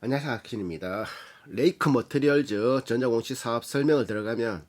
안녕하세요. 아킨입니다. 레이크 머티리얼즈 전자공시 사업 설명을 들어가면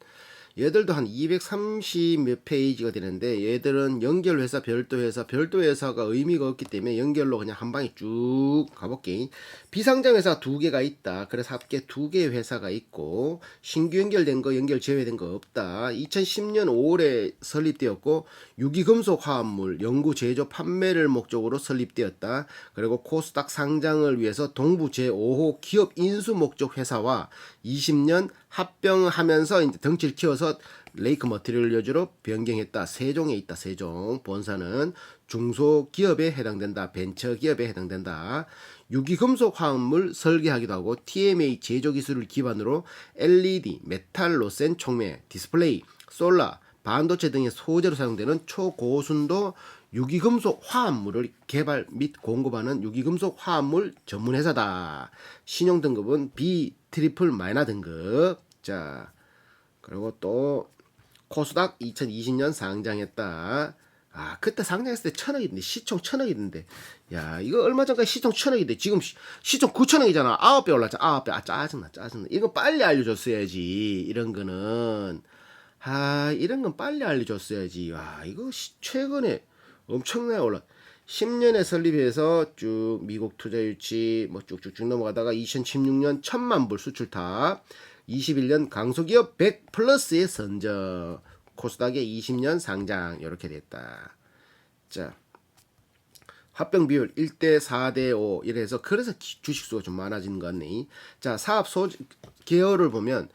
얘들도 한 230 몇 페이지가 되는데 얘들은 연결 회사, 별도 회사, 별도 회사가 의미가 없기 때문에 연결로 그냥 한 방에 쭉 가볼게. 비상장 회사 두 개가 있다. 그래서 합계 두 개의 회사가 있고 신규 연결된 거, 연결 제외된 거 없다. 2010년 5월에 설립되었고 유기금속 화합물 연구 제조 판매를 목적으로 설립되었다. 그리고 코스닥 상장을 위해서 동부 제5호 기업 인수 목적 회사와 20년 합병하면서 이제 덩치를 키워서 레이크 머티리얼즈로 변경했다. 세종에 있다. 세종. 본사는 중소기업에 해당된다. 벤처기업에 해당된다. 유기금속 화합물 설계하기도 하고 TMA 제조 기술을 기반으로 LED, 메탈로센 촉매, 디스플레이, 솔라, 반도체 등의 소재로 사용되는 초고순도 유기금속 화합물을 개발 및 공급하는 유기금속 화합물 전문회사다. 신용등급은 B 트리플 마이너 등급. 자, 그리고 또 코스닥 2020년 상장했다. 아, 그때 상장했을 때 1,000억인데 시총 1,000억인데 야, 이거 얼마 전까지 시총 1,000억인데 지금 시총 9,000억이잖아. 9배 올랐잖아. 9배. 아, 짜증나. 이거 빨리 알려줬어야지. 이런 거는 이런 건 빨리 알려줬어야지. 와, 이거 최근에 엄청나게 올라. 10년에 설립해서 쭉 미국 투자 유치 뭐 쭉쭉쭉 넘어가다가 2016년 1,000만 불 수출탑, 21년 강소기업 100 플러스의 선적, 코스닥에 20년 상장 이렇게 됐다. 자, 합병 비율 1대 4대 5 이래서 그래서 주식수가 좀 많아지는 것 같네. 자, 사업 계열을 보면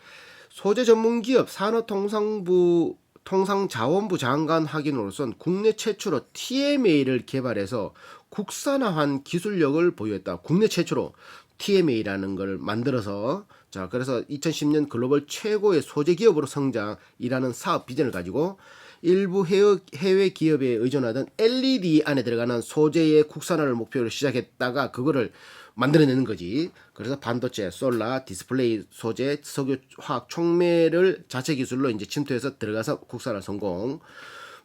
소재 전문 기업 산업통상부 통상자원부 장관 확인으로선 국내 최초로 TMA를 개발해서 국산화한 기술력을 보유했다. 국내 최초로 TMA라는 걸 만들어서 자, 그래서 2010년 글로벌 최고의 소재 기업으로 성장이라는 사업 비전을 가지고 일부 해외 기업에 의존하던 LED 안에 들어가는 소재의 국산화를 목표로 시작했다가 그거를 만들어내는 거지. 그래서 반도체, 솔라, 디스플레이 소재, 석유, 화학, 촉매를 자체 기술로 이제 침투해서 들어가서 국산화 성공.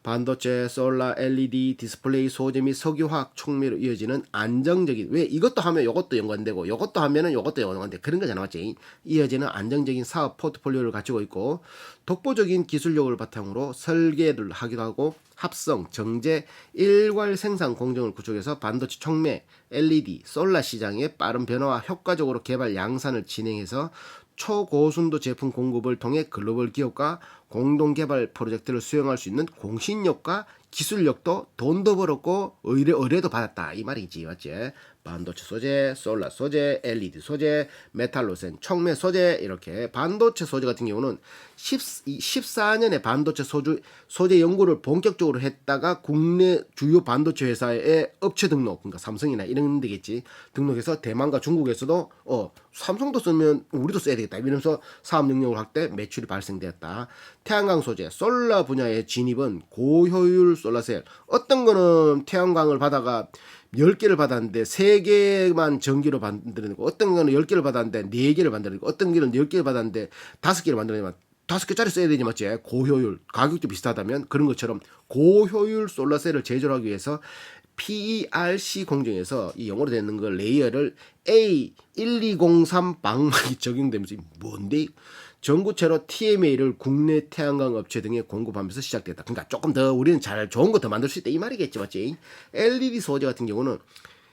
반도체, 솔라, LED, 디스플레이 소재 및 석유화학 촉매로 이어지는 안정적인, 왜 이것도 하면 이것도 연관되고 이것도 하면은 이것도 연관되고 그런 거잖아, 맞지? 이어지는 안정적인 사업 포트폴리오를 가지고 있고 독보적인 기술력을 바탕으로 설계를 하기도 하고 합성, 정제, 일괄 생산 공정을 구축해서 반도체 촉매, LED, 솔라 시장의 빠른 변화와 효과적으로 개발 양산을 진행해서 초고순도 제품 공급을 통해 글로벌 기업과 공동 개발 프로젝트를 수행할 수 있는 공신력과 기술력도 돈도 벌었고 의뢰도 받았다. 이 말이지, 맞지? 반도체 소재, 솔라 소재, LED 소재, 메탈로센, 촉매 소재 이렇게 반도체 소재 같은 경우는 14년에 반도체 소재 연구를 본격적으로 했다가 국내 주요 반도체 회사의 업체 등록, 그러니까 삼성이나 이런 데겠지, 등록해서 대만과 중국에서도 삼성도 쓰면 우리도 써야 되겠다 이러면서 사업 능력을 확대, 매출이 발생되었다. 태양광 소재, 솔라 분야의 진입은 고효율 솔라셀. 어떤 거는 태양광을 받아가 10개를 받았는데 3개만 전기로 만들어내고, 어떤 거는 10개를 받았는데 4개를 만들어내고, 어떤 거는 10개를 받았는데 5개를 만들어내면 5개짜리 써야 되지, 맞지? 고효율, 가격도 비슷하다면 그런 것처럼 고효율 솔라셀을 제조하기 위해서 PERC 공정에서 이 영어로 되는 걸 레이어를 A1203 방막이 적용되면서 뭔데? 전구체로 TMA를 국내 태양광 업체 등에 공급하면서 시작됐다. 그러니까 조금 더 우리는 잘 좋은 거 더 만들 수 있다 이 말이겠지, 맞지? LED 소재 같은 경우는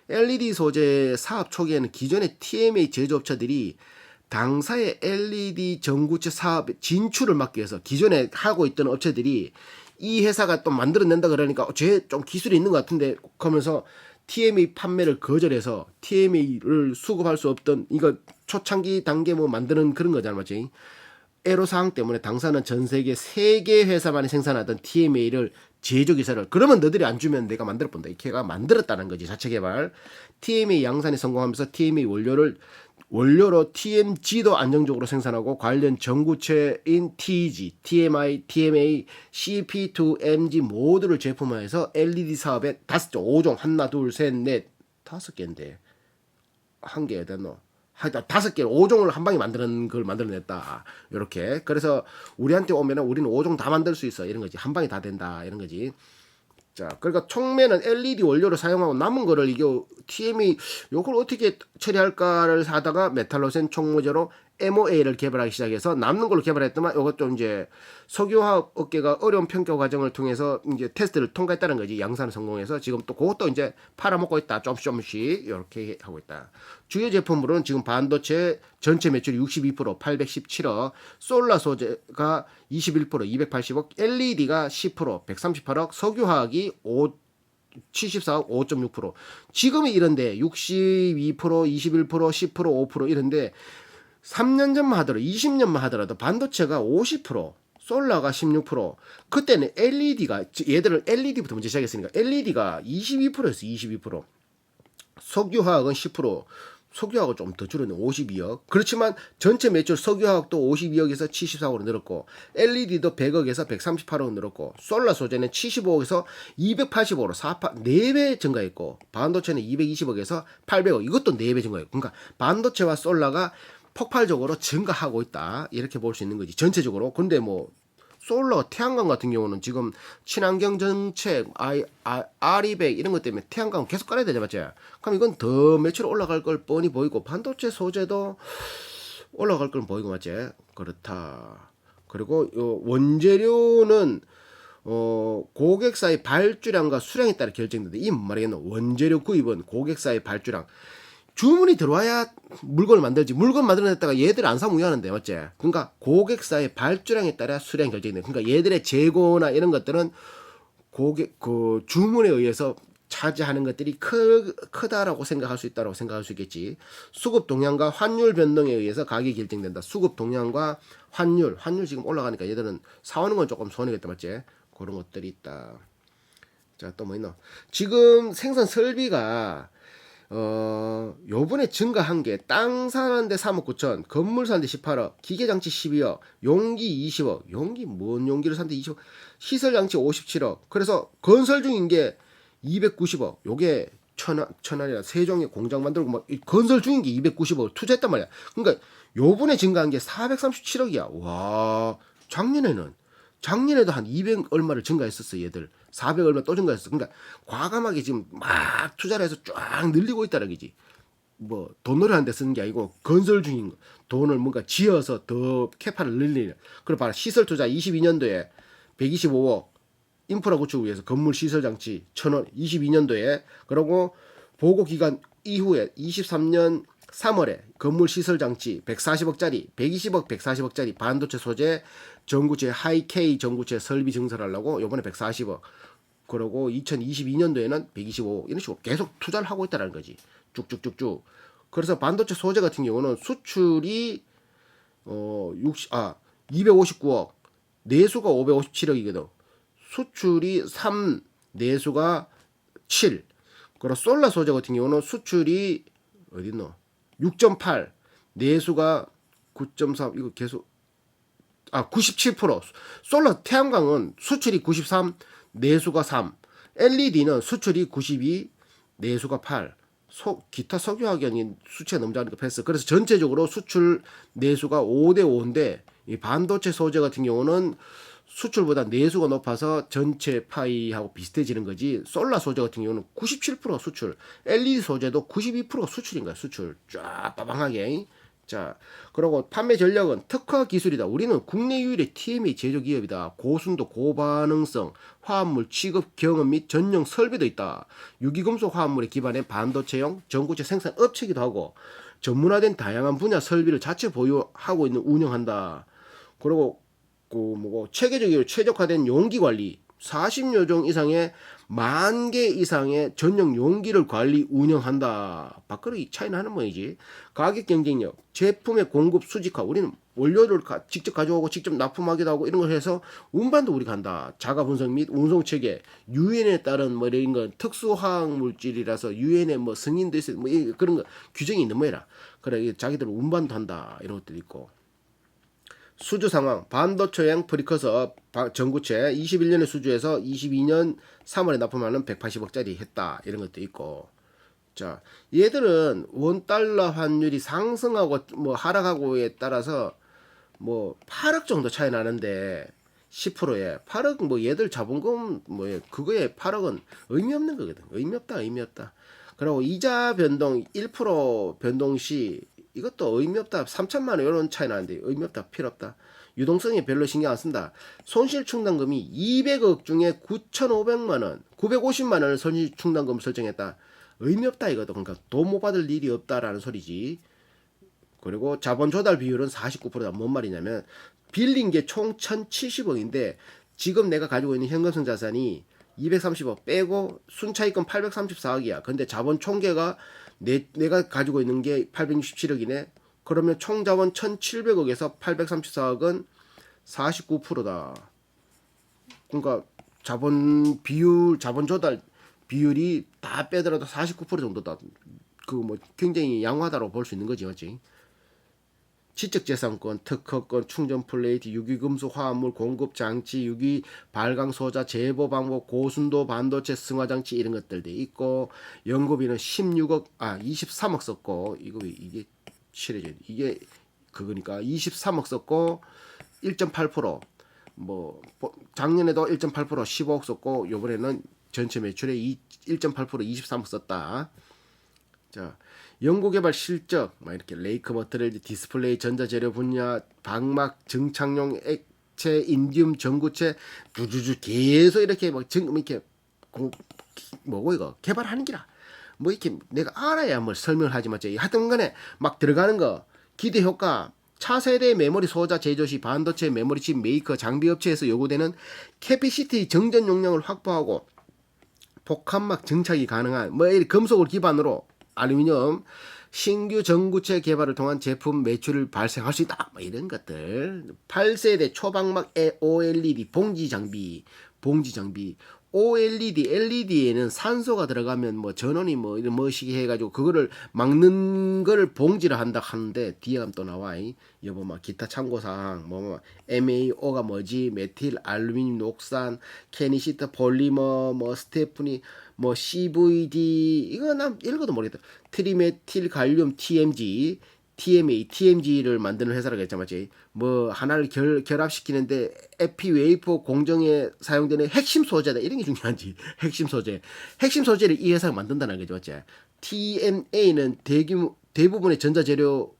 LED 소재 사업 초기에는 기존의 TMA 제조업체들이 당사의 LED 전구체 사업 진출을 막기 위해서 기존에 하고 있던 업체들이 이 회사가 또 만들어낸다 그러니까 쟤 좀 기술이 있는 것 같은데 하면서 TMA 판매를 거절해서 TMA를 수급할 수 없던, 이거 초창기 단계 뭐 만드는 그런 거잖아, 맞지? 애로사항 때문에 당사는 전 세계 3개 회사만이 생산하던 TMA를 제조 기사를, 그러면 너들이 안 주면 내가 만들어 본다. 이케가 만들었다는 거지, 자체 개발. TMA 양산이 성공하면서 TMA 원료로 TMG도 안정적으로 생산하고 관련 전구체인 TG, TMI, TMA, CP2MG 모두를 제품화해서 LED 사업에 5종, 하나, 둘, 셋, 넷, 5개인데 한 개 됐노? 하여튼 5개, 5종을 한 방에 만드는 걸 만들어냈다. 이렇게. 그래서 우리한테 오면은 우리는 5종 다 만들 수 있어. 이런 거지. 한 방에 다 된다. 이런 거지. 자, 그러니까 촉매는 LED 원료를 사용하고 남은 거를 이게 TM이 요걸 어떻게 처리할까를 하다가 메탈로센 촉무제로 MOA를 개발하기 시작해서 남는 걸로 개발했더만 요것도 이제 석유화학 업계가 어려운 평가 과정을 통해서 이제 테스트를 통과했다는 거지. 양산 성공해서 지금 또 그것도 이제 팔아먹고 있다. 조금씩 이렇게 하고 있다. 주요 제품으로는 지금 반도체 전체 매출이 62%, 817억, 솔라 소재가 21%, 280억, LED가 10%, 138억, 석유화학이 74억 5.6%. 지금이 이런데 62%, 21%, 10%, 5% 이런데 3년 전만 하더라도 20년만 하더라도 반도체가 50%, 솔라가 16%. 그때는 LED가 얘들은 LED부터 먼저 시작했으니까 LED가 22%였어. 22%. 석유화학은 10%. 석유화학은 좀 더 줄었네. 52억. 그렇지만 전체 매출 석유화학도 52억에서 74억으로 늘었고 LED도 100억에서 138억 늘었고 솔라 소재는 75억에서 285억으로 4배 증가했고 반도체는 220억에서 800억. 이것도 4배 증가했고. 그러니까 반도체와 솔라가 폭발적으로 증가하고 있다. 이렇게 볼 수 있는 거지. 전체적으로. 근데 뭐 솔라, 태양광 같은 경우는 지금 친환경 정책, 아리백 이런 것 때문에 태양광 계속 깔아야 되죠, 맞지? 그럼 이건 더 매출 올라갈 걸 뻔히 보이고 반도체 소재도 올라갈 걸 보이고 맞지? 그렇다. 그리고 원재료는 고객사의 발주량과 수량에 따라 결정된다. 이 뭔 말이겠노? 원재료 구입은 고객사의 발주량. 주문이 들어와야 물건을 만들지. 물건 만들어냈다가 얘들 안 사면 우야하는데 맞지? 그러니까 고객사의 발주량에 따라 수량이 결정돼. 그러니까 얘들의 재고나 이런 것들은 고객 그 주문에 의해서 차지하는 것들이 크다라고 생각할 수 있다라고 생각할 수 있겠지. 수급 동향과 환율 변동에 의해서 가격이 결정된다. 수급 동향과 환율 지금 올라가니까 얘들은 사오는 건 조금 손해겠다 맞지? 그런 것들이 있다. 자, 또 뭐 있노? 지금 생산 설비가 요번에 증가한 게 땅 사는데 3억 9천, 건물 사는데 18억, 기계장치 12억, 용기 20억, 용기 뭔 용기를 사는데 20억, 시설장치 57억, 그래서 건설 중인 게 290억, 요게 천안이라 세종에 공장 만들고 막 건설 중인 게 290억 투자했단 말이야. 그러니까 요번에 증가한 게 437억이야. 와, 작년에도 한 200 얼마를 증가했었어 얘들. 400 얼마 또 증가했어. 그러니까 과감하게 지금 막 투자를 해서 쫙 늘리고 있다는 거지. 뭐 돈을 하는 데 쓰는 게 아니고 건설 중인 거. 돈을 뭔가 지어서 더 캐파를 늘리는. 그리고 봐라 시설 투자 22년도에 125억 인프라 구축을 위해서 건물 시설 장치 1,000원 22년도에 그리고 보고 기간 이후에 23년 3월에 건물 시설 장치 140억짜리, 120억, 140억짜리 반도체 소재 전구체 하이K 전구체 설비 증설하려고 요번에 140억. 그러고 2022년도에는 125억 이런 식으로 계속 투자를 하고 있다는 거지. 쭉쭉쭉쭉. 그래서 반도체 소재 같은 경우는 수출이 259억, 내수가 557억이거든. 수출이 3, 내수가 7. 그리고 솔라 소재 같은 경우는 수출이 어딨노? 6.8, 내수가 9.3. 이거 계속 97%. 솔라 태양광은 수출이 93, 내수가 3. LED는 수출이 92, 내수가 8. 기타 석유화학이 수치가 너무 작으니까 패스. 그래서 전체적으로 수출 내수가 5대 5인데 이 반도체 소재 같은 경우는 수출보다 내수가 높아서 전체 파이하고 비슷해지는 거지. 솔라 소재 같은 경우는 97% 수출, LED 소재도 92%가 수출인 거야. 수출 쫙 빠방하게. 자, 그리고 판매 전략은 특화 기술이다. 우리는 국내 유일의 TMA 제조 기업이다. 고순도, 고반응성, 화합물 취급 경험 및 전용 설비도 있다. 유기금속 화합물에 기반한 반도체용 전구체 생산 업체이기도 하고 전문화된 다양한 분야 설비를 자체 보유하고 있는 운영한다. 그리고 체계적으로 최적화된 용기 관리 40여 종 이상의 10,000개 이상의 전용 용기를 관리 운영한다. 밖으로 차이나 하는 모양이지. 가격 경쟁력, 제품의 공급 수직화. 우리는 원료를 직접 가져오고 직접 납품하기도 하고 이런 걸 해서 운반도 우리가 한다. 자가 분석 및 운송 체계, 유엔에 따른 뭐 이런 건 특수화학 물질이라서 유엔에 뭐 승인도 있어. 뭐 그런 거 규정이 있는 모양이라. 그래 자기들 운반도 한다. 이런 것도 있고. 수주 상황 반도체형 프리커서 전구체 21년에 수주해서 22년 3월에 납품하는 180억짜리 했다 이런 것도 있고. 자, 얘들은 원달러 환율이 상승하고 뭐 하락하고에 따라서 뭐 8억 정도 차이 나는데 10%에 8억 뭐 얘들 자본금 뭐 그거에 8억은 의미 없는 거거든. 의미 없다, 의미 없다. 그리고 이자 변동 1% 변동 시 이것도 의미 없다. 3천만 원 이런 차이 나는데 의미 없다, 필요 없다. 유동성에 별로 신경 안 쓴다. 손실 충당금이 200억 중에 9,500만 원, 950만 원을 손실 충당금 설정했다. 의미 없다 이것도. 그러니까 돈 못 받을 일이 없다라는 소리지. 그리고 자본 조달 비율은 49%다. 뭔 말이냐면 빌린 게 총 1,070억인데 지금 내가 가지고 있는 현금성 자산이 230억 빼고 순차익금 834억이야. 근데 자본 총계가 내가 가지고 있는 게 867억이네. 그러면 총 자본 1,700억에서 834억은 49%다. 그러니까 자본 비율, 자본 조달 비율이 다 빼더라도 49% 정도다. 그 뭐 굉장히 양호하다고 볼 수 있는 거지, 맞지? 지적재산권, 특허권, 충전 플레이트, 유기금속 화합물 공급 장치, 유기 발광 소자, 제보 방법, 고순도 반도체 승화 장치 이런 것들도 있고 연구비는 23억 썼고 이게 실해져 이게 그거니까 23억 썼고 1.8%뭐 작년에도 1.8% 15억 썼고 요번에는 전체 매출의 1.8% 23억 썼다. 자, 연구개발 실적, 막 이렇게 레이크 머터리얼, 디스플레이, 전자재료 분야, 방막, 증착용 액체, 인디움 전구체, 두두두 계속 이렇게 이렇게 뭐고 이거 개발하는 기라. 뭐 이렇게 내가 알아야 뭘 설명을 하지 맞지. 하여튼간에 막 들어가는 거 기대 효과. 차세대 메모리 소자 제조 시 반도체 메모리 칩 메이커 장비 업체에서 요구되는 캐피시티 정전 용량을 확보하고 복합막 증착이 가능한 뭐 이 금속을 기반으로 알루미늄 신규 전구체 개발을 통한 제품 매출을 발생할 수 있다. 뭐 이런 것들. 8세대 초방막 OLED 봉지 장비. OLED, LED에는 산소가 들어가면 뭐 전원이 뭐 이런 뭐시기 해가지고 그거를 막는 거를 봉지를 한다 하는데 뒤에 가면 또 나와. 여보 막 기타 참고사항 뭐 MAO가 뭐지, 메틸 알루미늄 녹산, 캐니시트 폴리머, 뭐 스테프니, 뭐 CVD 이거 난 읽어도 모르겠다. 트리메틸 갈륨 TMG, TMG를 만드는 회사라고 했잖아, 맞지? 뭐 하나를 결합시키는데 에피 웨이퍼 공정에 사용되는 핵심 소재다. 이런 게 중요한지. 핵심 소재를 이 회사가 만든다는 거죠, 맞지? TMA는 대부분의 전자재료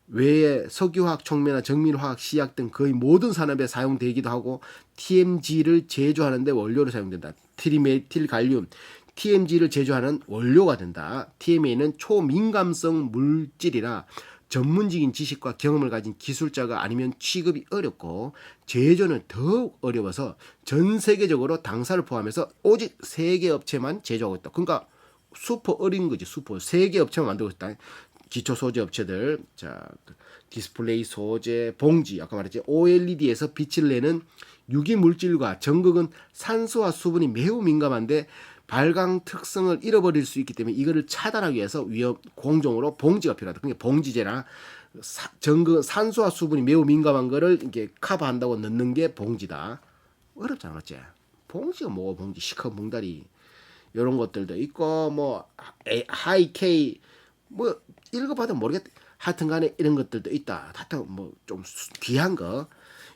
외에 석유화학, 촉매나 정밀화학, 시약 등 거의 모든 산업에 사용되기도 하고 TMG를 제조하는데 원료로 사용된다. 트리메틸 갈륨 TMG를 제조하는 원료가 된다. TMA는 초민감성 물질이라 전문적인 지식과 경험을 가진 기술자가 아니면 취급이 어렵고 제조는 더욱 어려워서 전 세계적으로 당사를 포함해서 오직 3개 업체만 제조하고 있다. 그러니까 슈퍼 어린 거지. 슈퍼 3개 업체만 만들고 있다. 기초 소재 업체들. 자, 디스플레이 소재, 봉지, 아까 말했지. OLED에서 빛을 내는 유기 물질과 전극은 산소와 수분이 매우 민감한데 발광 특성을 잃어버릴 수 있기 때문에 이거를 차단하기 위해서 위험 공정으로 봉지가 필요하다. 그러니까 봉지제나 전극은 산소와 수분이 매우 민감한 거를 이렇게 커버한다고 넣는 게 봉지다. 어렵잖아, 맞지? 봉지가 뭐 봉지 시커먼 봉다리 이런 것들도 있고 뭐 하이케이 뭐 읽어봐도 모르겠다. 하여튼간에 이런 것들도 있다. 하여튼 뭐 좀 귀한 거.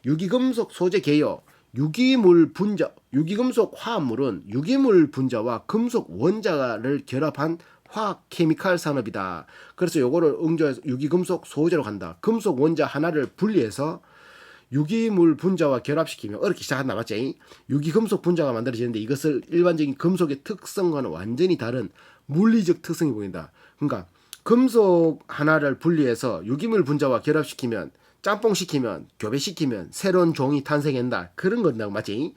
유기금속 소재 개요. 유기금속 화합물은 유기물 분자와 금속 원자를 결합한 화학 케미칼 산업이다. 그래서 요거를 응조해서 유기금속 소재로 간다. 금속 원자 하나를 분리해서 유기물 분자와 결합시키면 어렵게 시작한다, 맞지? 유기금속 분자가 만들어지는데 이것을 일반적인 금속의 특성과는 완전히 다른 물리적 특성이 보인다. 그러니까 금속 하나를 분리해서 유기물 분자와 결합시키면 짬뽕시키면 교배시키면 새로운 종이 탄생한다. 그런 건다고, 맞지?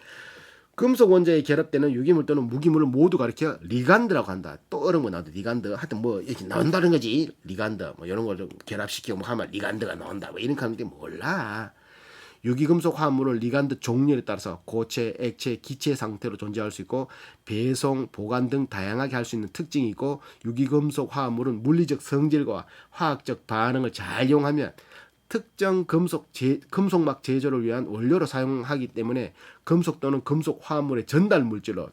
금속 원자에 결합되는 유기물 또는 무기물을 모두 가리켜 리간드라고 한다. 또 어려운 거 나와도 리간드. 하여튼 뭐 이렇게 나온다는 거지. 리간드 뭐 이런 걸 결합시키고 뭐 하면 리간드가 나온다. 뭐 이런 하는데 몰라. 유기금속 화합물은 리간드 종류에 따라서 고체, 액체, 기체 상태로 존재할 수 있고 배송, 보관 등 다양하게 할 수 있는 특징이 있고 유기금속 화합물은 물리적 성질과 화학적 반응을 잘 이용하면 특정 금속막 제조를 위한 원료로 사용하기 때문에 금속 또는 금속 화합물의 전달 물질로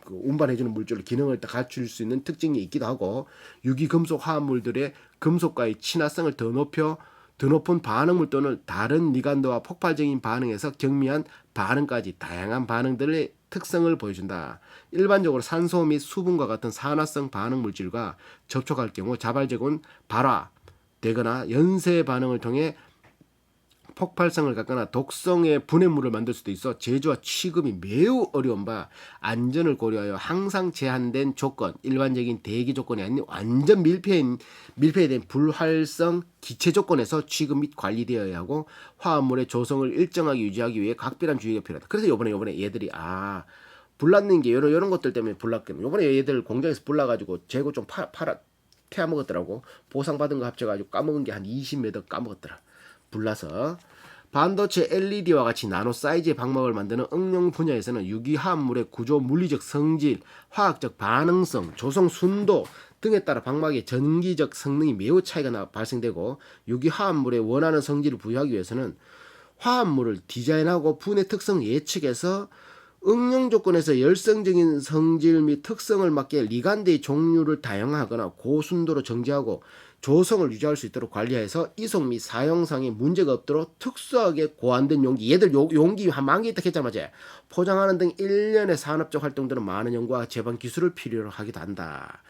운반해주는 물질로 기능을 갖출 수 있는 특징이 있기도 하고 유기금속 화합물들의 금속과의 친화성을 더 높여 더 높은 반응물 또는 다른 리간드와 폭발적인 반응에서 경미한 반응까지 다양한 반응들의 특성을 보여준다. 일반적으로 산소 및 수분과 같은 산화성 반응 물질과 접촉할 경우 자발적인 발화되거나 연쇄 반응을 통해 폭발성을 갖거나 독성의 분해물을 만들 수도 있어 제조와 취급이 매우 어려운 바 안전을 고려하여 항상 제한된 조건, 일반적인 대기 조건이 아닌 완전 밀폐된 불활성 기체 조건에서 취급 및 관리되어야 하고 화합물의 조성을 일정하게 유지하기 위해 각별한 주의가 필요하다. 그래서 요번에 얘들이 불났는 게 이런 것들 때문에 불났거든. 요번에 얘들 공장에서 불나가지고 재고 좀 팔아 태워 먹었더라고. 보상받은 거 합쳐가지고 까먹은 게 한 20m 까먹었더라. 불나서. 반도체 LED와 같이 나노 사이즈의 방막을 만드는 응용 분야에서는 유기화합물의 구조, 물리적 성질, 화학적 반응성, 조성 순도 등에 따라 방막의 전기적 성능이 매우 차이가 발생되고 유기화합물의 원하는 성질을 부여하기 위해서는 화합물을 디자인하고 분해 특성 예측해서 응용 조건에서 열성적인 성질 및 특성을 맞게 리간드의 종류를 다양화하거나 고순도로 정제하고 조성을 유지할 수 있도록 관리해서 이속 및 사용상에 문제가 없도록 특수하게 고안된 용기, 얘들 용기 한 10,000개 있다 했잖아, 맞지? 포장하는 등 일련의 산업적 활동들은 많은 연구와 제반 기술을 필요로 하기도 한다.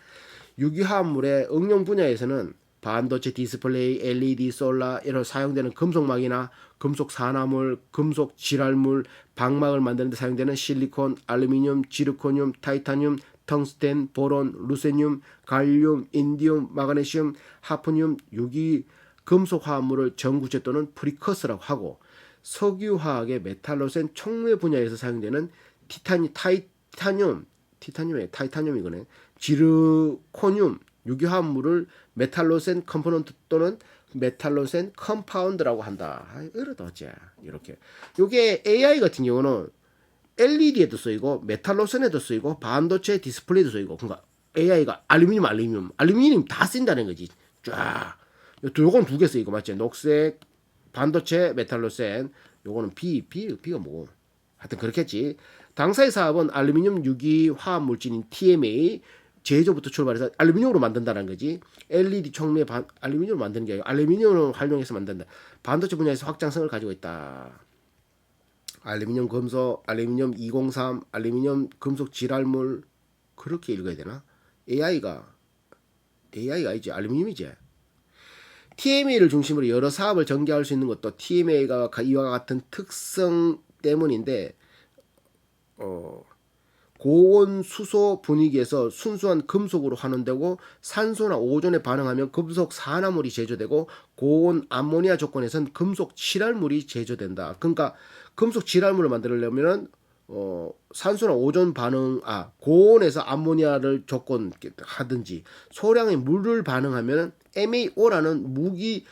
유기화합물의 응용 분야에서는 반도체 디스플레이, LED, 솔라 이런 사용되는 금속막이나 금속 산화물, 금속 질화물, 방막을 만드는 데 사용되는 실리콘, 알루미늄, 지르코늄, 타이타늄, 텅스텐, 보론, 루세늄, 갈륨, 인디움, 마그네슘, 하프늄, 유기 금속 화합물을 전구체 또는 프리커스라고 하고 석유화학의 메탈로센 촉매 분야에서 사용되는 타이타늄이거네. 지르코늄, 유기화합물을 메탈로센 컴포넌트 또는 메탈로센 컴파운드라고 한다. 어려다 어째 이렇게. 요게 AI 같은 경우는 LED에도 쓰이고 메탈로센에도 쓰이고 반도체 디스플레이도 쓰이고 그러니까 AI가 알루미늄 다 쓴다는 거지. 쫙. 요건 두 개 쓰이고 맞지? 녹색 반도체 메탈로센 요거는 B가 뭐고 하여튼 그렇겠지. 당사의 사업은 알루미늄 유기 화합 물질인 TMA 제조부터 출발해서 알루미늄으로 만든다는 거지. LED 촉매 알루미늄으로 만드는 게 아니고 알루미늄을 활용해서 만든다. 반도체 분야에서 확장성을 가지고 있다. 알루미늄 금속, 알루미늄 203, 알루미늄 금속 질화물 그렇게 읽어야 되나? AI가 아니지 알루미늄이지. TMA를 중심으로 여러 사업을 전개할 수 있는 것도 TMA가 이와 같은 특성 때문인데 고온 수소 분위기에서 순수한 금속으로 환원되고 산소나 오존에 반응하면 금속 산화물이 제조되고 고온 암모니아 조건에선 금속 칠할물이 제조된다. 그러니까 금속 칠할물을 만들려면은 산소나 오존 반응 고온에서 암모니아를 조건 하든지 소량의 물을 반응하면 MaO라는 무기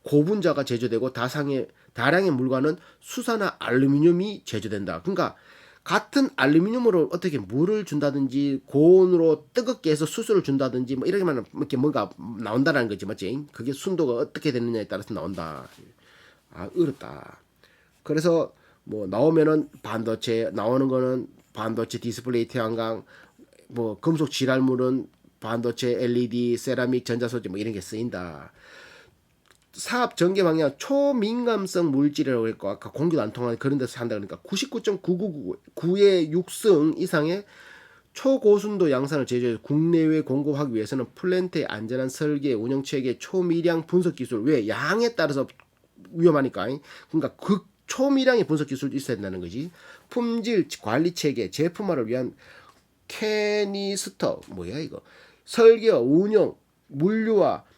고분자가 제조되고 다량의 물과는 수산화 알루미늄이 제조된다. 그러니까 같은 알루미늄으로 어떻게 물을 준다든지 고온으로 뜨겁게 해서 수소를 준다든지 뭐 이렇게만 이렇게 뭔가 나온다라는 거지, 맞지? 그게 순도가 어떻게 되느냐에 따라서 나온다. 어렵다. 그래서 뭐 나오면은 나오는 거는 반도체 디스플레이 태양광, 뭐 금속 질화물은 반도체 LED, 세라믹, 전자소재 뭐 이런 게 쓰인다. 사업 전개 방향 초민감성 물질이라고 했고 아까 공기도 안 통하는 그런 데서 한다 그러니까 99.999의 6승 이상의 초고순도 양산을 제조해서 국내외 공급하기 위해서는 플랜트의 안전한 설계, 운영체계, 초미량 분석 기술 왜 양에 따라서 위험하니까 그러니까 그 초미량의 분석 기술도 있어야 된다는 거지. 품질 관리 체계, 제품화를 위한 캐니스터 뭐야 이거 설계와 운영,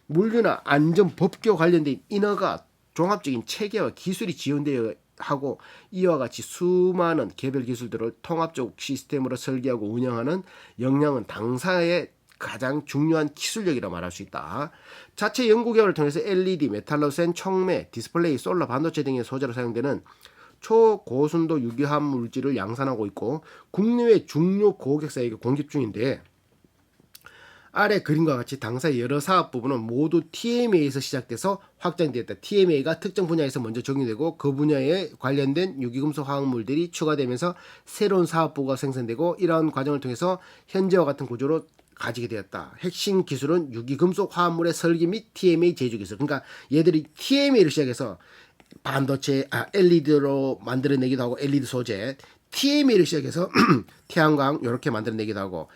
물류나 안전 법규 관련된 인허가 종합적인 체계와 기술이 지원되어 하고 이와 같이 수많은 개별 기술들을 통합적 시스템으로 설계하고 운영하는 역량은 당사의 가장 중요한 기술력이라 말할 수 있다. 자체 연구 개발을 통해서 LED, 메탈로센, 촉매, 디스플레이, 솔라, 반도체 등의 소재로 사용되는 초고순도 유기화합 물질을 양산하고 있고 국내외 중요 고객사에게 공급 중인데 아래 그림과 같이 당사의 여러 사업 부분은 모두 TMA에서 시작돼서 확장되었다. TMA가 특정 분야에서 먼저 적용되고 그 분야에 관련된 유기금속 화학물들이 추가되면서 새로운 사업부가 생성되고 이러한 과정을 통해서 현재와 같은 구조로 가지게 되었다. 핵심 기술은 유기금속 화합물의 설계 및 TMA 제조 기술. 그러니까 얘들이 TMA를 시작해서 반도체, LED로 만들어내기도 하고 LED 소재, TMA를 시작해서 태양광 이렇게 만들어내기도 하고,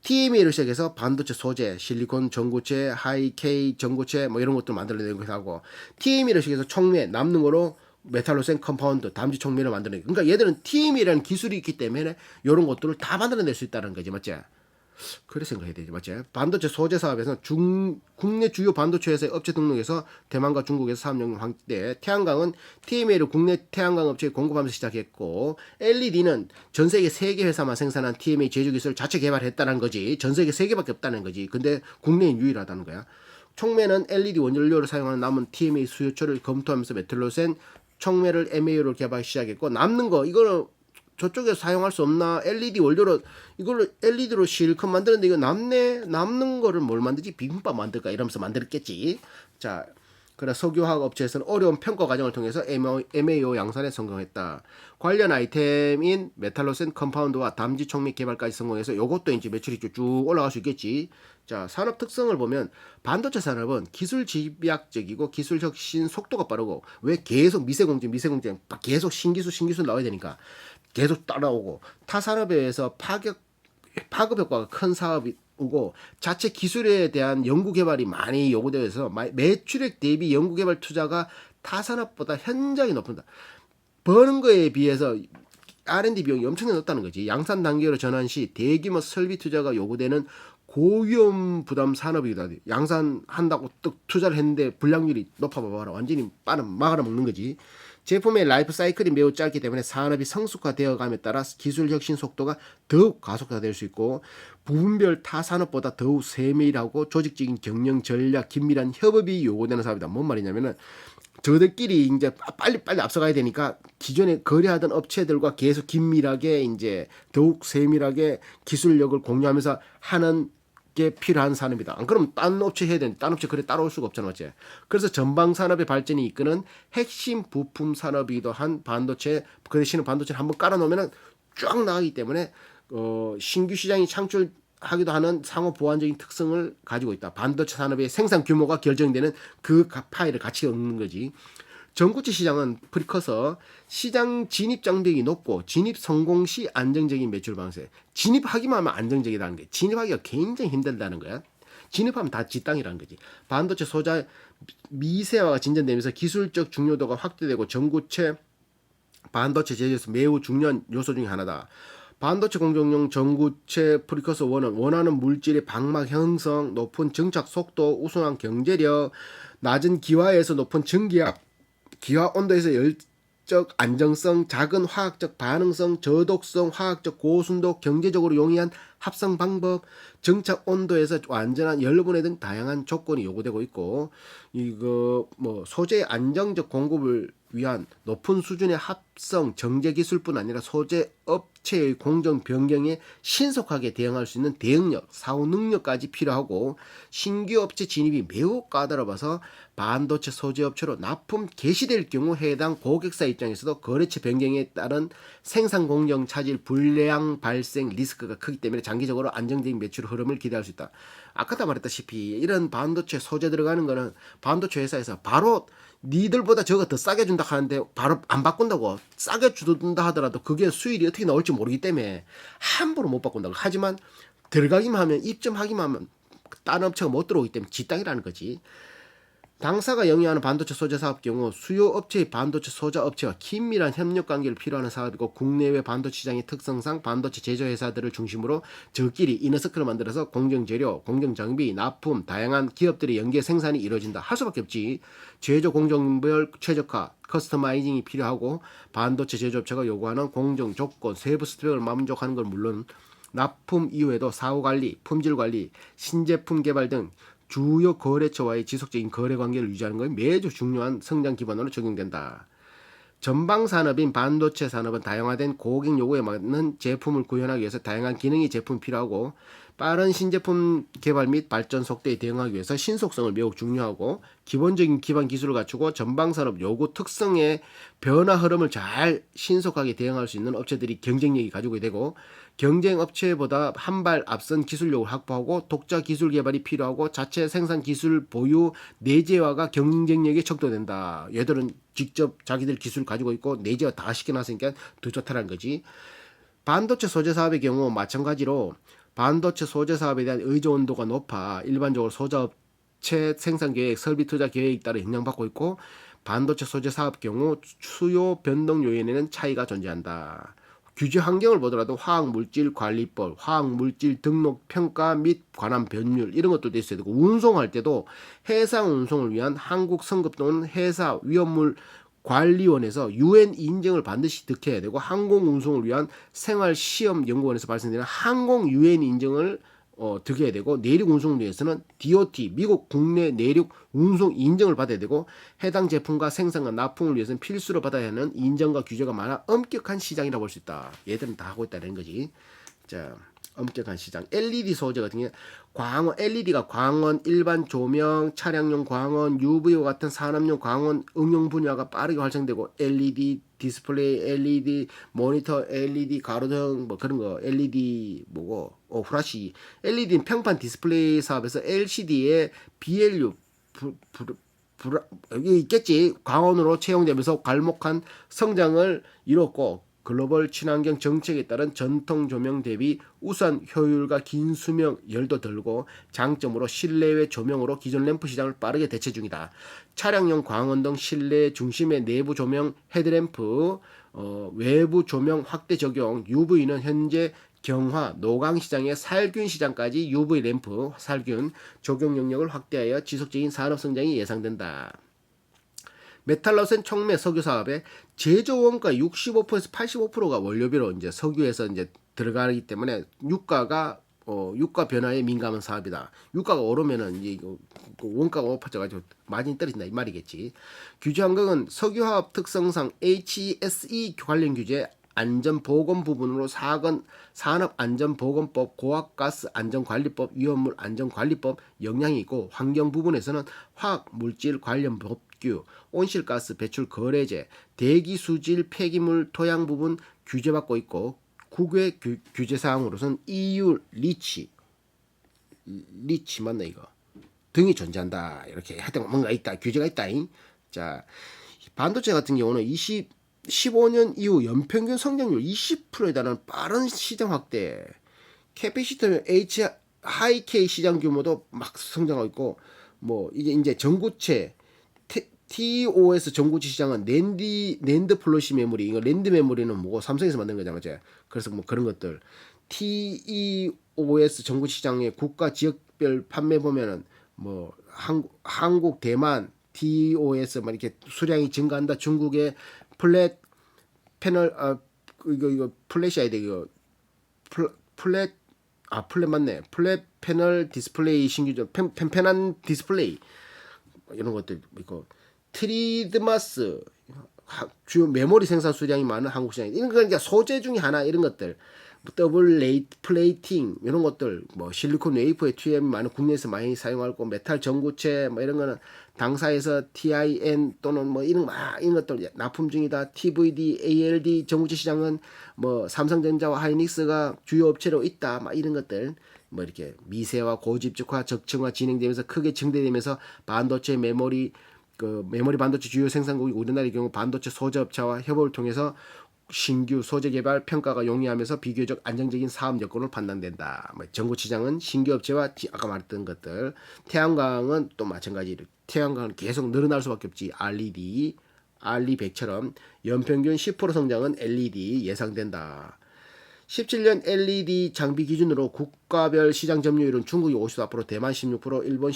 TMA를 시작해서 반도체 소재, 실리콘 전구체, 하이K 전구체 뭐 이런 것도 만들어내기도 하고, TMA를 시작해서 촉매, 남는 거로 메탈로센 컴파운드, 담지 촉매를 만들어내기. 그러니까 얘들은 TMA라는 기술이 있기 때문에 이런 것들을 다 만들어낼 수 있다는 거지, 맞지? 그래 생각해야 되지, 맞지? 반도체 소재 사업에서 국내 주요 반도체 회사의 업체 등록에서 대만과 중국에서 사업 영역 확대, 태양광은 TMA를 국내 태양광 업체에 공급하면서 시작했고, LED는 전 세계 3개 회사만 생산한 TMA 제조 기술 자체 개발했다는 거지. 전 세계 3개밖에 없다는 거지. 근데 국내에 유일하다는 거야. 촉매는 LED 원료를 사용하는 남은 TMA 수요처를 검토하면서 메탈로센 촉매를 MAU로 개발 시작했고, 남는 거 이거는 저쪽에서 사용할 수 없나? LED 원료로 이걸로 LED로 실컷 만드는데 이거 남네? 남는 거를 뭘 만들지? 비빔밥 만들까? 이러면서 만들었겠지. 자, 그래 석유화학 업체에서는 어려운 평가 과정을 통해서 MAO 양산에 성공했다. 관련 아이템인 메탈로센 컴파운드와 담지 촉매 개발까지 성공해서 요것도 이제 매출이 쭉 올라갈 수 있겠지. 자, 산업 특성을 보면 반도체 산업은 기술 집약적이고 기술 혁신 속도가 빠르고, 왜 계속 미세공정 계속 신기술 나와야 되니까 계속 따라오고, 타 산업에 의해서 파급 효과가 큰 사업이고, 자체 기술에 대한 연구 개발이 많이 요구되어서 매출액 대비 연구 개발 투자가 타 산업보다 현저히 높다. 버는 거에 비해서 R&D 비용이 엄청나게 높다는 거지. 양산 단계로 전환 시 대규모 설비 투자가 요구되는 고위험 부담 산업이다. 양산한다고 또 투자를 했는데 불량률이 높아봐라. 완전히 막아라 먹는 거지. 제품의 라이프 사이클이 매우 짧기 때문에 산업이 성숙화되어 감에 따라 기술 혁신 속도가 더욱 가속화될 수 있고, 부분별 타 산업보다 더욱 세밀하고 조직적인 경영 전략, 긴밀한 협업이 요구되는 사업이다. 뭔 말이냐면은 저들끼리 이제 빨리 앞서가야 되니까 기존에 거래하던 업체들과 계속 긴밀하게 이제 더욱 세밀하게 기술력을 공유하면서 하는 게 필요한 산업이다. 안 그러면 딴 업체 해야 되는데 딴 업체 그래 따라올 수가 없잖아, 맞지? 그래서 전방 산업의 발전이 이끄는 핵심 부품 산업이기도 한 반도체, 그 대신에 반도체를 한번 깔아놓으면 쫙 나가기 때문에 신규 시장이 창출하기도 하는 상호 보완적인 특성을 가지고 있다. 반도체 산업의 생산 규모가 결정되는 그 파일을 같이 얻는 거지. 전구체 시장은 프리커서, 시장 진입 장벽이 높고 진입 성공 시 안정적인 매출 방세. 진입하기만 하면 안정적이라는 게, 진입하기가 굉장히 힘들다는 거야. 진입하면 다 지땅이라는 거지. 반도체 소자 미세화가 진전되면서 기술적 중요도가 확대되고 전구체 반도체 제조에서 매우 중요한 요소 중에 하나다. 반도체 공정용 전구체 프리커서 1은 원하는 물질의 방막 형성, 높은 정착 속도, 우수한 경제력, 낮은 기화에서 높은 전기압, 기화 온도에서 열적 안정성, 작은 화학적 반응성, 저독성, 화학적 고순도, 경제적으로 용이한 합성 방법, 정착 온도에서 완전한 열분해 등 다양한 조건이 요구되고 있고, 이거 뭐 소재 안정적 공급을 위한 높은 수준의 합성 정제 기술뿐 아니라 소재 업체의 공정 변경에 신속하게 대응할 수 있는 대응력, 사후 능력까지 필요하고, 신규 업체 진입이 매우 까다로워서 반도체 소재 업체로 납품 개시될 경우 해당 고객사 입장에서도 거래처 변경에 따른 생산 공정 차질, 불량 발생 리스크가 크기 때문에 장기적으로 안정적인 매출 흐름을 기대할 수 있다. 아까도 말했다시피 이런 반도체 소재 들어가는 거는 반도체 회사에서 바로 니들보다 저거 더 싸게 준다 하는데 바로 안 바꾼다고, 싸게 준다 하더라도 그게 수율이 어떻게 나올지 모르기 때문에 함부로 못 바꾼다고. 하지만 들어가기만 하면, 입점하기만 하면 다른 업체가 못 들어오기 때문에 지땅이라는 거지. 당사가 영위하는 반도체 소재 사업 경우 수요 업체의 반도체 소자 업체와 긴밀한 협력 관계를 필요하는 사업이고, 국내외 반도체 시장의 특성상 반도체 제조 회사들을 중심으로 저끼리 이너서클을 만들어서 공정 재료, 공정 장비, 납품, 다양한 기업들의 연계 생산이 이루어진다. 할 수밖에 없지. 제조 공정별 최적화, 커스터마이징이 필요하고, 반도체 제조업체가 요구하는 공정 조건, 세부 스펙을 만족하는 건 물론 납품 이후에도 사후 관리, 품질 관리, 신제품 개발 등 주요 거래처와의 지속적인 거래 관계를 유지하는 것이 매주 중요한 성장 기반으로 적용된다. 전방 산업인 반도체 산업은 다양화된 고객 요구에 맞는 제품을 구현하기 위해서 다양한 기능의 제품이 필요하고, 빠른 신제품 개발 및 발전 속도에 대응하기 위해서 신속성을 매우 중요하고 기본적인 기반 기술을 갖추고 전방산업 요구 특성의 변화 흐름을 잘 신속하게 대응할 수 있는 업체들이 경쟁력이 가지고 되고 경쟁 업체보다 한 발 앞선 기술력을 확보하고 독자 기술 개발이 필요하고 자체 생산 기술 보유 내재화가 경쟁력에 척도된다. 얘들은 직접 자기들 기술 가지고 있고 내재화 다 시켜놨으니까 더 좋다는 거지. 반도체 소재 사업의 경우 마찬가지로 반도체 소재 사업에 대한 의존도가 높아 일반적으로 소자업체 생산 계획, 설비 투자 계획에 따라 영향받고 있고 반도체 소재 사업 경우 수요 변동 요인에는 차이가 존재한다. 규제 환경을 보더라도 화학물질관리법, 화학물질 등록 평가 및 관한 법률 이런 것도 있어야 되고 운송할 때도 해상 운송을 위한 한국 성급 또는 해사 위험물 관리원에서 UN 인증을 반드시 득해야 되고 항공 운송을 위한 생활시험연구원에서 발생되는 항공 UN 인증을 득해야 되고 내륙 운송을 위해서는 DOT 미국 국내 내륙 운송 인증을 받아야 되고 해당 제품과 생산과 납품을 위해서는 필수로 받아야 하는 인정과 규제가 많아 엄격한 시장이라고 볼 수 있다. 얘들은 다 하고 있다는 거지. 자, 엄격한 시장. LED 소재 같은 경우 광원, LED가 광원, 일반 조명, 차량용 광원, UV와 같은 산업용 광원 응용 분야가 빠르게 활성되고 LED 디스플레이, LED 모니터, LED 가로등 뭐 그런 거, LED 뭐고, 후라시, LED는 평판 디스플레이 사업에서 LCD에 BLU 여기 있겠지. 광원으로 채용되면서 괄목한 성장을 이뤘고 글로벌 친환경 정책에 따른 전통 조명 대비 우수한 효율과 긴 수명 열도 들고 장점으로 실내외 조명으로 기존 램프 시장을 빠르게 대체 중이다. 차량용 광원 등 실내 중심의 내부 조명 헤드램프 외부 조명 확대 적용 UV는 현재 경화, 노광 시장의 살균 시장까지 UV 램프, 살균 적용 영역을 확대하여 지속적인 산업 성장이 예상된다. 메탈러센 촉매 석유 사업의 제조 원가 65%에서 85%가 원료비로 이제 석유에서 이제 들어가기 때문에 유가 변화에 민감한 사업이다. 유가가 오르면은 이제 원가가 높아져가지고 마진이 떨어진다 이 말이겠지. 규제 환경은 석유화학 특성상 HSE 관련 규제 안전보건 부분으로 산업안전보건법, 고압가스안전관리법, 위험물안전관리법 영향이 있고 환경 부분에서는 화학물질 관련 법규, 온실가스 배출 거래제, 대기수질 폐기물 토양 부분 규제받고 있고 국외 규제사항으로서는 EU 리치 맞나 이거 등이 존재한다. 이렇게 하여튼 뭔가 있다. 규제가 있다. 자, 반도체 같은 경우는 15년 이후 연평균 성장률 20%에 달하는 빠른 시장 확대, 캐피시터 하이K 시장 규모도 막 성장하고 있고, 뭐 이제 전구체 TOS 전구체 시장은 낸드 플러시 메모리, 이거 랜드 메모리는 뭐고 삼성에서 만든 거잖아, 그래서 뭐 그런 것들 TEOS 전구체 시장의 국가 지역별 판매 보면은 뭐 한국, 대만 TOS 막 이렇게 수량이 증가한다. 중국의 플랫 패널 이거 플랫이 아니다 이거 플랫 맞네. 플랫 패널 디스플레이 신규 펜펜한 디스플레이 이런 것들 있고 트리드마스 주요 메모리 생산 수량이 많은 한국 시장 이런 거 이제 소재 중에 하나 이런 것들 더블 플레이팅 이런 것들 뭐 실리콘 웨이퍼의 TM 많은 국내에서 많이 사용하고 메탈 전구체 뭐 이런 거는 당사에서 TIN 또는 뭐 이런 것들 납품 중이다. TVD, ALD 전구체 시장은 뭐 삼성전자와 하이닉스가 주요 업체로 있다. 막 이런 것들 뭐 이렇게 미세화, 고집적화, 적층화 진행되면서 크게 증대되면서 반도체 메모리 반도체 주요 생산국이 우리나라의 경우 반도체 소재업체와 협업을 통해서 신규 소재 개발 평가가 용이하면서 비교적 안정적인 사업 여건을 판단된다. 뭐 전구치장은 신규 업체와 아까 말했던 것들 태양광은 또 마찬가지로 태양광은 계속 늘어날 수밖에 없지. 알리100처럼 연평균 10% 성장은 LED 예상된다. 17년 LED 장비 기준으로 국가별 시장 점유율은 중국이 54%, 대만 16%, 일본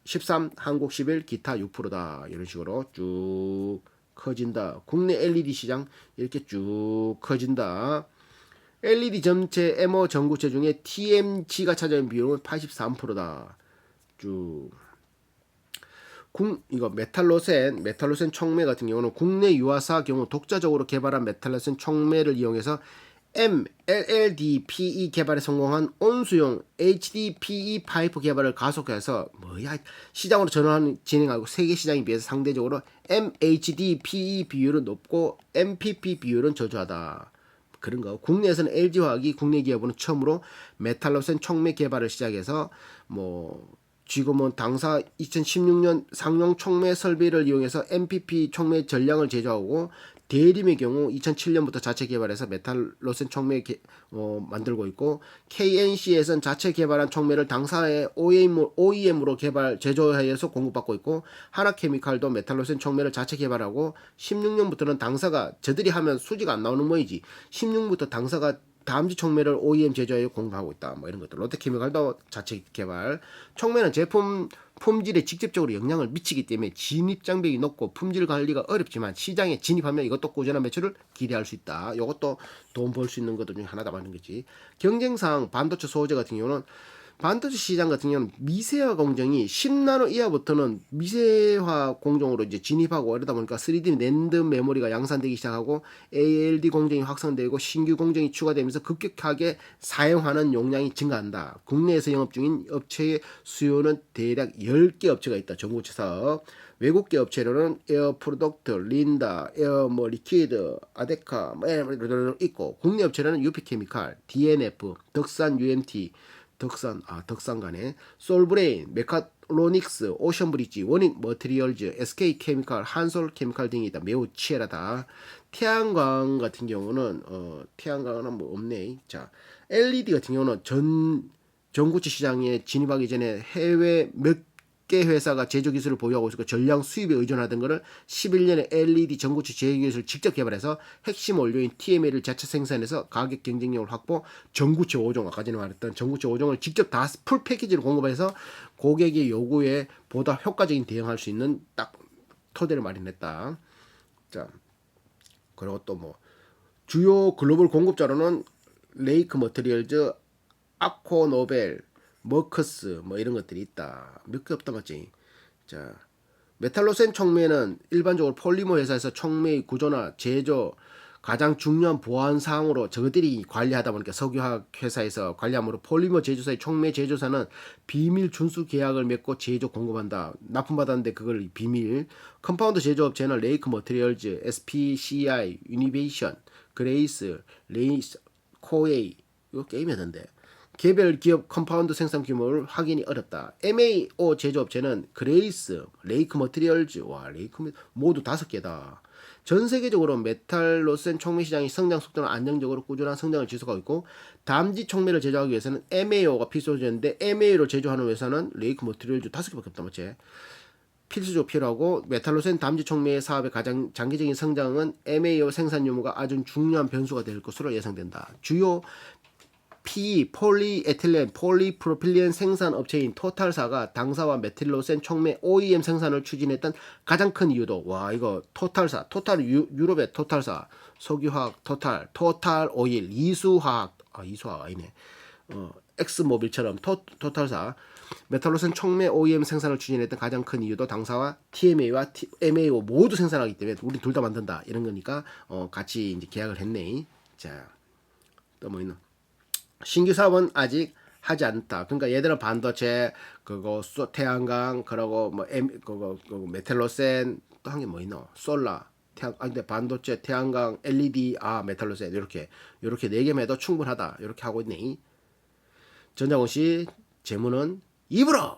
13, 한국 11, 기타 6%다. 이런 식으로 쭉 커진다. 국내 LED 시장 이렇게 쭉 커진다. LED 전체 MO 전구체 중에 TMG가 차지하는 비율은 83%다. 쭉. 이거 메탈로센 촉매 같은 경우는 국내 유화사 경우 독자적으로 개발한 메탈로센 촉매를 이용해서 LLDPE 개발에 성공한 온수용 HDPE 파이프 개발을 가속해서 시장으로 진행하고 세계 시장에 비해서 상대적으로 MHDPE 비율은 높고 MPP 비율은 저조하다. 그런 거. 국내에서는 LG화학이 국내 기업으로는 처음으로 메탈로센 촉매 개발을 시작해서 지금은 당사 2016년 상용 촉매 설비를 이용해서 MPP 촉매 전량을 제조하고 대림의 경우 2007년부터 자체 개발해서 메탈로센 촉매 만들고 있고 KNC에서는 자체 개발한 촉매를 당사의 OEM으로 제조해서 공급받고 있고 하나케미칼도 메탈로센 촉매를 자체 개발하고 16년부터는 당사가 저들이 하면 수지가 안 나오는 모이지 16부터 당사가 다음지 촉매를 OEM 제조에 공급하고 있다. 이런 것들. 롯데케미칼도 자체 개발. 촉매는 제품 품질에 직접적으로 영향을 미치기 때문에 진입 장벽이 높고 품질 관리가 어렵지만 시장에 진입하면 이것도 꾸준한 매출을 기대할 수 있다. 이것도 돈 벌 수 있는 것들 중에 하나다 말하는 거지. 경쟁상 반도체 소재 같은 경우는 반도체 시장 같은 경우는 미세화 공정이 10나노 이하부터는 미세화 공정으로 이제 진입하고 이러다 보니까 3D 낸드 메모리가 양산되기 시작하고 ALD 공정이 확산되고 신규 공정이 추가되면서 급격하게 사용하는 용량이 증가한다. 국내에서 영업 중인 업체의 수요는 대략 10개 업체가 있다. 전고체 사업. 외국계 업체로는 에어 프로덕트, 린다, 에어 리퀴드, 아데카 있고 국내 업체로는 유피케미칼, DNF, 덕산 UMT 덕산간에 솔브레인, 메카로닉스, 오션브리지, 원익 머티리얼즈, SK케미칼, 한솔케미칼 등이 있다. 매우 치열하다. 태양광 같은 경우는 태양광은 없네. 자, LED 같은 경우는 전구체 시장에 진입하기 전에 해외 몇 개 회사가 제조 기술을 보유하고 있고 전량 수입에 의존하던 것을 11년에 LED 전구체 제조 기술을 직접 개발해서 핵심 원료인 TMA를 자체 생산해서 가격 경쟁력을 확보, 전구체 5종 아까 전에 말했던 전구체 5종을 직접 다 풀 패키지로 공급해서 고객의 요구에 보다 효과적인 대응할 수 있는 딱 토대를 마련했다. 자, 그리고 또 주요 글로벌 공급자로는 레이크 머티리얼즈, 아코노벨, 머커스 이런 것들이 있다. 몇 개 없다 맞지? 자, 메탈로센 촉매는 일반적으로 폴리머 회사에서 촉매의 구조나 제조 가장 중요한 보안 사항으로 저들이 관리하다 보니까 석유화학 회사에서 관리함으로 폴리머 제조사의 촉매 제조사는 비밀 준수 계약을 맺고 제조 공급한다. 납품받았는데 그걸 비밀. 컴파운드 제조업체는 레이크 머티리얼즈, SPCI, 유니베이션, 그레이스, 레이스, 코에이 이거 게임이던데. 개별 기업 컴파운드 생산 규모를 확인이 어렵다. MAO 제조업체는 그레이스, 레이크 머티리얼즈, 레이크 모두 5개다. 전 세계적으로 메탈로센 촉매 시장의 성장 속도는 안정적으로 꾸준한 성장을 지속하고 있고 담지 촉매를 제조하기 위해서는 MAO가 필수적인데 MAO를 제조하는 회사는 레이크 머티리얼즈 5개밖에 없다 맞지? 필수적으로 필요하고 메탈로센 담지 촉매 사업의 가장 장기적인 성장은 MAO 생산 유무가 아주 중요한 변수가 될 것으로 예상된다. 주요 폴리에틸렌, 폴리프로필렌 생산 업체인 토탈사가 당사와 메틸로센 촉매 OEM 생산을 추진했던 가장 큰 이유도 이거 토탈사, 유럽의 토탈사, 석유화학 토탈 오일, 이수화학 아니네. 엑스모빌처럼 토탈사 메탈로센 촉매 OEM 생산을 추진했던 가장 큰 이유도 당사와 TMA와 MAO 모두 생산하기 때문에 우리 둘 다 만든다 이런 거니까 같이 이제 계약을 했네. 자, 또 있나? 신규 사업은 아직 하지 않다. 그러니까 얘들은 반도체, 태양광, 그리고 메탈로센 또 한 게 있노? 솔라, 근데 반도체, 태양광, LED, 메탈로센 이렇게 4개만 해도 충분하다. 이렇게 하고 있네. 전장훈 씨 재무는 입으로.